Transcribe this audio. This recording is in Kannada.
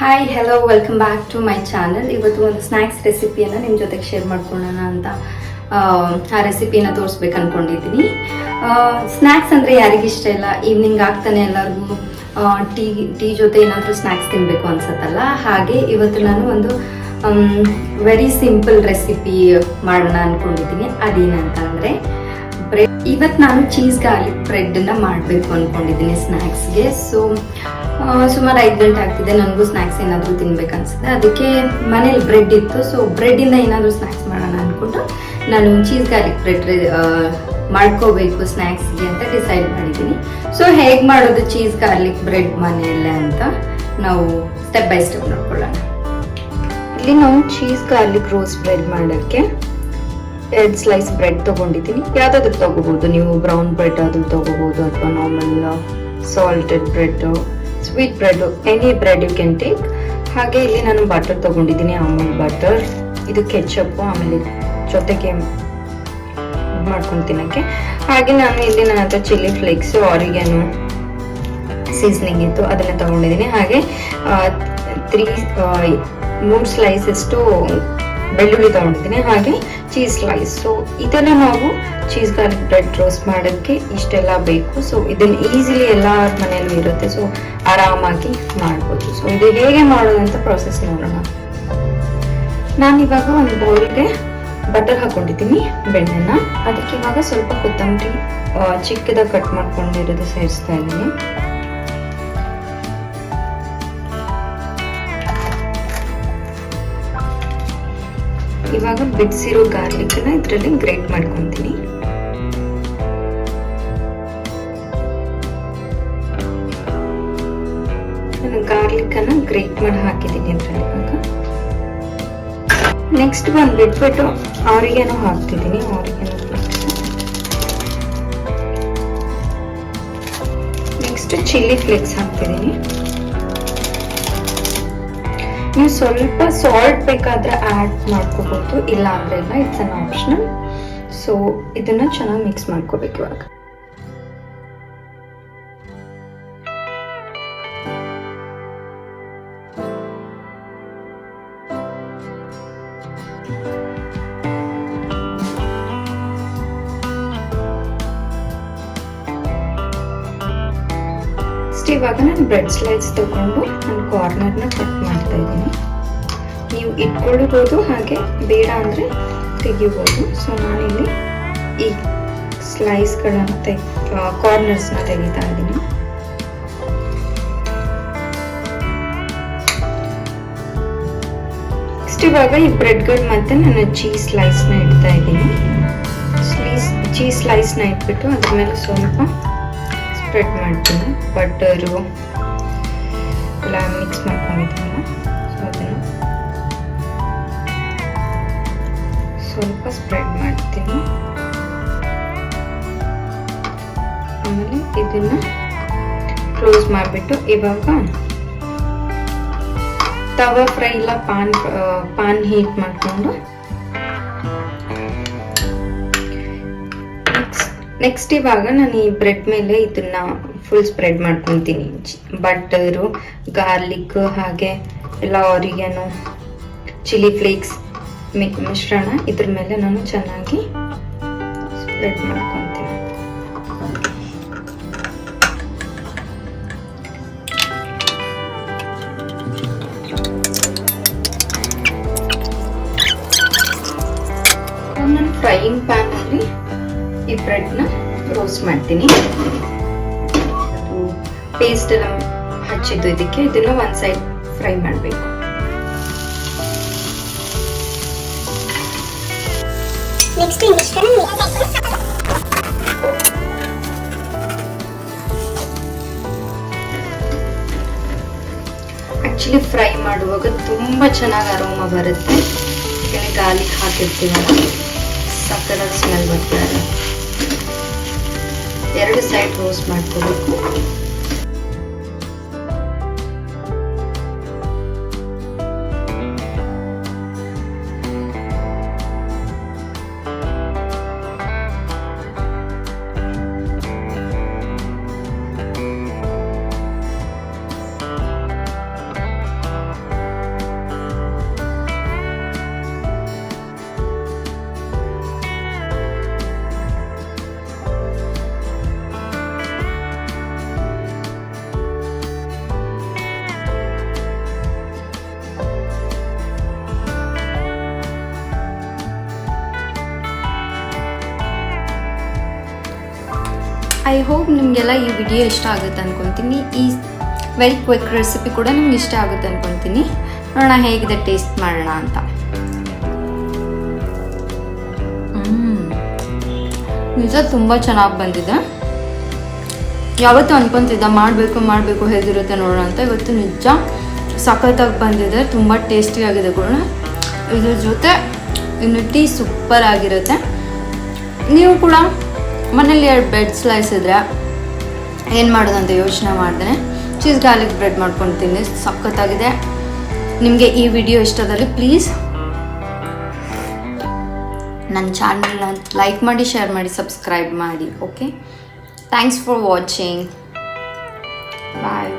Hi hello welcome back to my channel. ಇವತ್ತು ಒಂದು ಸ್ನ್ಯಾಕ್ಸ್ ರೆಸಿಪಿಯನ್ನು ನಿಮ್ಮ ಜೊತೆಗೆ ಶೇರ್ ಮಾಡ್ಕೊಳ್ಳೋಣ ಅಂತ ಆ ರೆಸಿಪಿನ ತೋರಿಸ್ಬೇಕು ಅಂದ್ಕೊಂಡಿದ್ದೀನಿ. ಸ್ನ್ಯಾಕ್ಸ್ ಅಂದರೆ ಯಾರಿಗಿಷ್ಟ ಇಲ್ಲ? ಈವ್ನಿಂಗ್ ಆಗ್ತಾನೆ ಎಲ್ಲರಿಗೂ ಟೀ ಜೊತೆ ಏನಾದರೂ ಸ್ನ್ಯಾಕ್ಸ್ ತಿನ್ನಬೇಕು ಅನ್ಸತ್ತಲ್ಲ. ಹಾಗೆ ಇವತ್ತು ನಾನು ಒಂದು ವೆರಿ ಸಿಂಪಲ್ ರೆಸಿಪಿ ಮಾಡೋಣ ಅಂದ್ಕೊಂಡಿದ್ದೀನಿ. ಅದೇನಂತ ಅಂದರೆ ಬ್ರೆಡ್. ಇವತ್ತು ನಾನು ಚೀಸ್ ಗಾರ್ಲಿಕ್ ಬ್ರೆಡ್ನ ಮಾಡಬೇಕು ಅಂದ್ಕೊಂಡಿದ್ದೀನಿ ಸ್ನ್ಯಾಕ್ಸ್ಗೆ. ಸುಮಾರು 5 ಗಂಟೆ ಆಗ್ತಿದೆ, ನನಗೂ ಸ್ನ್ಯಾಕ್ಸ್ ಏನಾದರೂ ತಿನ್ಬೇಕು ಅನ್ಸುತ್ತೆ. ಅದಕ್ಕೆ ಮನೇಲಿ ಬ್ರೆಡ್ ಇತ್ತು. ಬ್ರೆಡ್ಡಿಂದ ಏನಾದರೂ ಸ್ನ್ಯಾಕ್ಸ್ ಮಾಡೋಣ ಅಂದ್ಕೊಂಡು ನಾನು ಚೀಸ್ ಗಾರ್ಲಿಕ್ ಬ್ರೆಡ್ ಮಾಡ್ಕೋಬೇಕು ಸ್ನ್ಯಾಕ್ಸ್ಗೆ ಅಂತ ಡಿಸೈಡ್ ಮಾಡಿದ್ದೀನಿ. ಹೇಗೆ ಮಾಡೋದು ಚೀಸ್ ಗಾರ್ಲಿಕ್ ಬ್ರೆಡ್ ಮನೆಯಲ್ಲೇ ಅಂತ ನಾವು ಸ್ಟೆಪ್ ಬೈ ಸ್ಟೆಪ್ ನೋಡ್ಕೊಳ್ಳೋಣ. ಇಲ್ಲಿ ನಾವು ಚೀಸ್ ಗಾರ್ಲಿಕ್ ರೋಸ್ಟ್ ಬ್ರೆಡ್ ಮಾಡೋಕ್ಕೆ 2 ಸ್ಲೈಸ್ ಬ್ರೆಡ್ ತೊಗೊಂಡಿದ್ದೀನಿ. ಯಾವುದಾದ್ರೂ ತೊಗೋಬೋದು ನೀವು, ಬ್ರೌನ್ ಬ್ರೆಡ್ ಅದು ತೊಗೋಬೋದು ಅಥವಾ normal salted bread, sweet bread, any bread you can take. ಹಾಗೆ ಇಲ್ಲಿ ನಾನು ಬಟರ್ ತೊಗೊಂಡಿದ್ದೀನಿ, ಅಮೂಲ್ ಬಟರ್. ಇದು ಕೆಚಪ್ಪು, ಆಮೇಲೆ ಜೊತೆಗೆ ಮಾಡ್ಕೊಂಡು ತಿನ್ನೋಕ್ಕೆ. ಹಾಗೆ ನಾನು ಇಲ್ಲಿ ನನ್ನ ಹತ್ರ ಚಿಲ್ಲಿ ಫ್ಲೇಕ್ಸ್, ಆರಿಗೇನು ಸೀಸನಿಂಗ್ ಇತ್ತು, ಅದನ್ನು ತೊಗೊಂಡಿದ್ದೀನಿ. ಹಾಗೆ 3 ಸ್ಲೈಸಷ್ಟು ಬೆಳ್ಳುಳ್ಳಿ ತೊಗೊಂಡಿದ್ದೀನಿ. ಹಾಗೆ ಚೀಸ್ ಸ್ಲೈಸ್. ಇದೆಲ್ಲ ನಾವು ಚೀಸ್ ಗಾರ್ಲಿಕ್ ಬ್ರೆಡ್ ರೋಸ್ಟ್ ಮಾಡೋಕ್ಕೆ ಇಷ್ಟೆಲ್ಲ ಬೇಕು. ಇದನ್ನು ಈಸಿಲಿ ಎಲ್ಲರ ಮನೆಯಲ್ಲೂ ಇರುತ್ತೆ, ಆರಾಮಾಗಿ ಮಾಡ್ಬೋದು. ಇದು ಹೇಗೆ ಮಾಡೋದು ಅಂತ ಪ್ರೊಸೆಸ್ ನೋಡೋಣ. ನಾನಿವಾಗ ಒಂದು ಬೌಲ್ಗೆ ಬಟರ್ ಹಾಕೊಂಡಿದ್ದೀನಿ, ಬೆಣ್ಣೆನ. ಅದಕ್ಕೆ ಇವಾಗ ಸ್ವಲ್ಪ ಕೊತ್ತಂಬರಿ ಚಿಕ್ಕದಾಗಿ ಕಟ್ ಮಾಡ್ಕೊಂಡಿರೋದು ಸೇರಿಸ್ತಾ ಇದ್ದೀನಿ. ಇವಾಗ ಬಿಡಿಸಿರೋ ಗಾರ್ಲಿಕ್ನ ಇದರಲ್ಲಿ ಗ್ರೇಟ್ ಮಾಡ್ಕೊತೀನಿ. ನಾನು ಗಾರ್ಲಿಕ್ ಅನ್ನ ಗ್ರೇಟ್ ಮಾಡಿ ಹಾಕಿದ್ದೀನಿ ಇದರಲ್ಲಿ. ಇವಾಗ ನೆಕ್ಸ್ಟ್ ಬಿಟ್ಬಿಟ್ಟು ಆರಿಗೇನೋ ಹಾಕ್ತಿದ್ದೀನಿ. ನೆಕ್ಸ್ಟ್ ಚಿಲ್ಲಿ ಫ್ಲೇಕ್ಸ್ ಹಾಕ್ತಿದ್ದೀನಿ. ನೀವು ಸ್ವಲ್ಪ ಸಾಲ್ಟ್ ಬೇಕಾದ್ರೆ ಆ್ಯಡ್ ಮಾಡ್ಕೋಬಹುದು, ಇಲ್ಲ ಅಂದ್ರೆ ಇಲ್ಲ, ಇಟ್ಸ್ ಅನ್ ಆಪ್ಷನಲ್. ಇದನ್ನ ಚೆನ್ನಾಗಿ ಮಿಕ್ಸ್ ಮಾಡ್ಕೋಬೇಕು. ಇವಾಗ ಇವಾಗ ನಾನು ಬ್ರೆಡ್ ಸ್ಲೈಸ್ ತಗೊಂಡು ನಾನು ಕಾರ್ನರ್ನ ಕಟ್ ಮಾಡ್ತಾ ಇದ್ದೀನಿ. ನೀವು ಇಟ್ಕೊಳ್ಬೋದು, ಹಾಗೆ ಬೇಡ ಅಂದರೆ ತೆಗಿಬೋದು. ನಾನಿಲ್ಲಿ ಈ ಸ್ಲೈಸ್ಗಳನ್ನು ಕಾರ್ನರ್ಸ್ನ ತೆಗಿತಾ ಇದ್ದೀನಿ. ನೆಕ್ಸ್ಟ್ ಇವಾಗ ಈ ಬ್ರೆಡ್ಗಳು ಮತ್ತೆ ನಾನು ಚೀಸ್ ಸ್ಲೈಸ್ನ ಇಡ್ತಾ ಇದ್ದೀನಿ. ಚೀಸ್ ಸ್ಲೈಸ್ನ ಇಟ್ಬಿಟ್ಟು ಅದ್ರ ಮೇಲೆ ಸ್ವಲ್ಪ ಸ್ಪ್ರೆಡ್ ಮಾಡ್ತೀನಿ. ಬಟರು ಎಲ್ಲ ಮಿಕ್ಸ್ ಮಾಡ್ಕೊಂಡಿದ್ದೀನಿ. ಅದನ್ನು ಸ್ವಲ್ಪ ಸ್ಪ್ರೆಡ್ ಮಾಡ್ತೀನಿ. ಆಮೇಲೆ ಇದನ್ನ ಕ್ಲೋಸ್ ಮಾಡಿಬಿಟ್ಟು ಇವಾಗ ತವಾ ಫ್ರೈ ಇಲ್ಲ ಪಾನ್ ಹೀಟ್ ಮಾಡಿಕೊಂಡು ನೆಕ್ಸ್ಟ್ ಇವಾಗ ನಾನು ಈ ಬ್ರೆಡ್ ಮೇಲೆ ಇದನ್ನ ಫುಲ್ ಸ್ಪ್ರೆಡ್ ಮಾಡ್ಕೊತೀನಿ. ಬಟರು, ಗಾರ್ಲಿಕ್, ಹಾಗೆ ಎಲ್ಲ ಆರಿಗೇನು, ಚಿಲ್ಲಿ ಫ್ಲೇಕ್ಸ್ ಮಿಶ್ರಣ ಇದ್ರ ಮೇಲೆ ನಾನು ಚೆನ್ನಾಗಿ ಸ್ಪ್ರೆಡ್ ಮಾಡ್ಕೊತೀನಿ. ನಾನು ಫ್ರೈಯಿಂಗ್ ಪ್ಯಾನ್ ಅಲ್ಲಿ ಈ ಬ್ರೆಡ್ನ ರೋಸ್ಟ್ ಮಾಡ್ತೀನಿ. ಪೇಸ್ಟ್ ಎಲ್ಲ ಹಚ್ಚಿದ್ದು ಇದಕ್ಕೆ. ಇದನ್ನ ಒಂದ್ ಸೈಡ್ ಫ್ರೈ ಮಾಡಬೇಕು. ಆಕ್ಚುಲಿ ಫ್ರೈ ಮಾಡುವಾಗ ತುಂಬಾ ಚೆನ್ನಾಗಿ ಅರೋಮಾ ಬರುತ್ತೆ. ಗಾರ್ಲಿಕ್ ಹಾಕಿರ್ತೀವಲ್ಲ, ಸಕ್ಕತ್ತಾಗಿ ಸ್ಮೆಲ್ ಬರ್ತಾರೆ. 2 ಸೈಡ್ ರೋಸ್ಟ್ ಮಾಡ್ಕೋಬೇಕು. ಐ ಹೋಪ್ ನಿಮಗೆಲ್ಲ ಈ ವಿಡಿಯೋ ಇಷ್ಟ ಆಗುತ್ತೆ ಅಂದ್ಕೊತೀನಿ. ಈ ವೆರಿ ಕ್ವಿಕ್ ರೆಸಿಪಿ ಕೂಡ ನಿಮ್ಗೆ ಇಷ್ಟ ಆಗುತ್ತೆ ಅಂದ್ಕೊತೀನಿ. ನೋಡೋಣ ಹೇಗಿದೆ, ಟೇಸ್ಟ್ ಮಾಡೋಣ ಅಂತ. ನಿಜ ತುಂಬ ಚೆನ್ನಾಗಿ ಬಂದಿದೆ. ಯಾವತ್ತೂ ಅನ್ಕೊತಿದ್ದ ಮಾಡಬೇಕು ಹೇಗಿರುತ್ತೆ ನೋಡೋಣ ಅಂತ. ಇವತ್ತು ನಿಜ ಸಖತ್ತಾಗಿ ಬಂದಿದೆ, ತುಂಬ ಟೇಸ್ಟಿಯಾಗಿದೆ ಕೂಡ. ಇದ್ರ ಜೊತೆ ಇನ್ನು ಟೀ ಸೂಪರ್ ಆಗಿರುತ್ತೆ. ನೀವು ಕೂಡ ಮನೇಲಿ 2 ಬ್ರೆಡ್ ಸ್ಲೈಸ್ ಇದ್ದರೆ ಏನು ಮಾಡೋದಂತ ಯೋಚನೆ ಮಾಡಿದೆ ಚೀಸ್ ಗಾರ್ಲಿಕ್ ಬ್ರೆಡ್ ಮಾಡ್ಕೊಂಡು ತಿನ್ನಿ, ಸಖತ್ತಾಗಿದೆ. ನಿಮಗೆ ಈ ವಿಡಿಯೋ ಇಷ್ಟದಲ್ಲಿ ಪ್ಲೀಸ್ ನನ್ನ ಚಾನಲ್ನ ಲೈಕ್ ಮಾಡಿ, ಶೇರ್ ಮಾಡಿ, ಸಬ್ಸ್ಕ್ರೈಬ್ ಮಾಡಿ. Okay, thanks for watching. Bye.